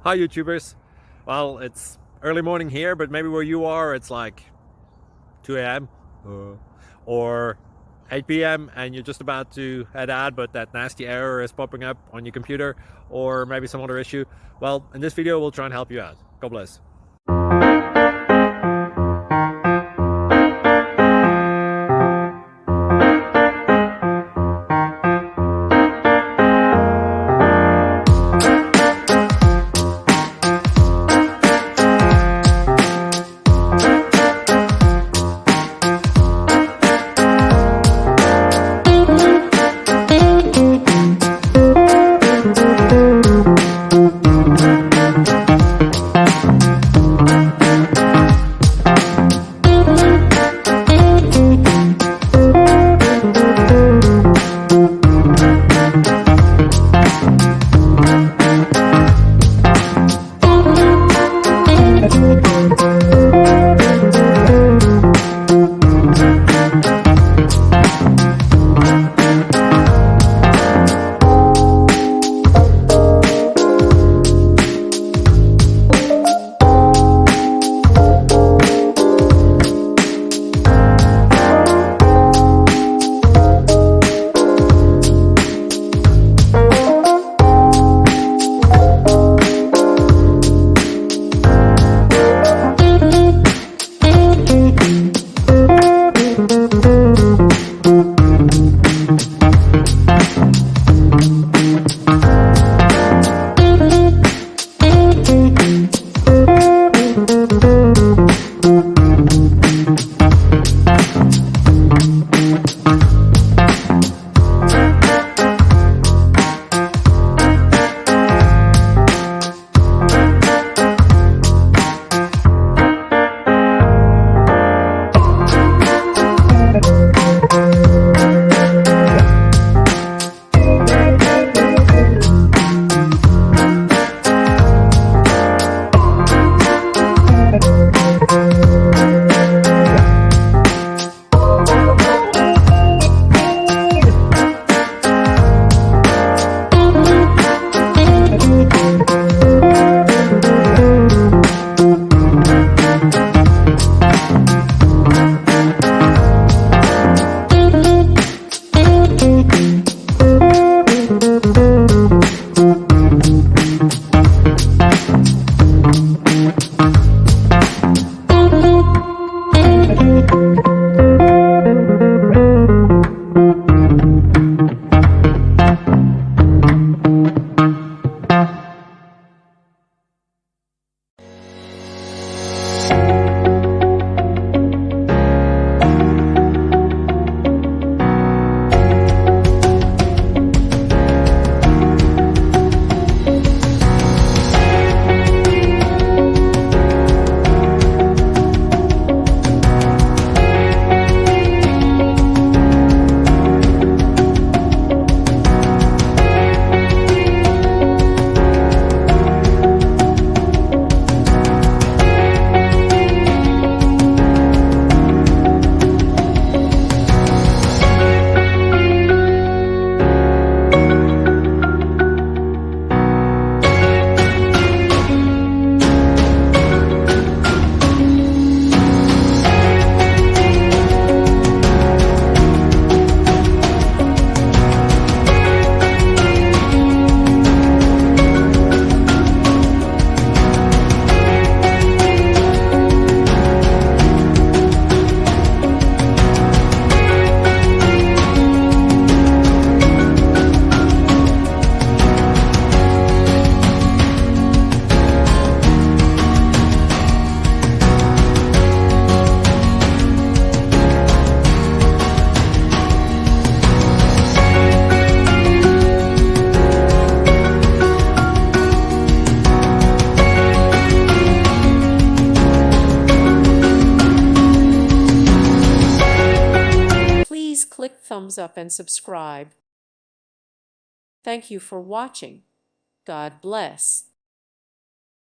Hi YouTubers. Well, it's early morning here, but maybe where you are it's like 2 a.m. Or 8 p.m. and you're just about to head out, but that nasty error is popping up on your computer, or maybe some other issue. Well, in this video we'll try and help you out. God bless. Please click thumbs up and subscribe. Thank you for watching. God bless.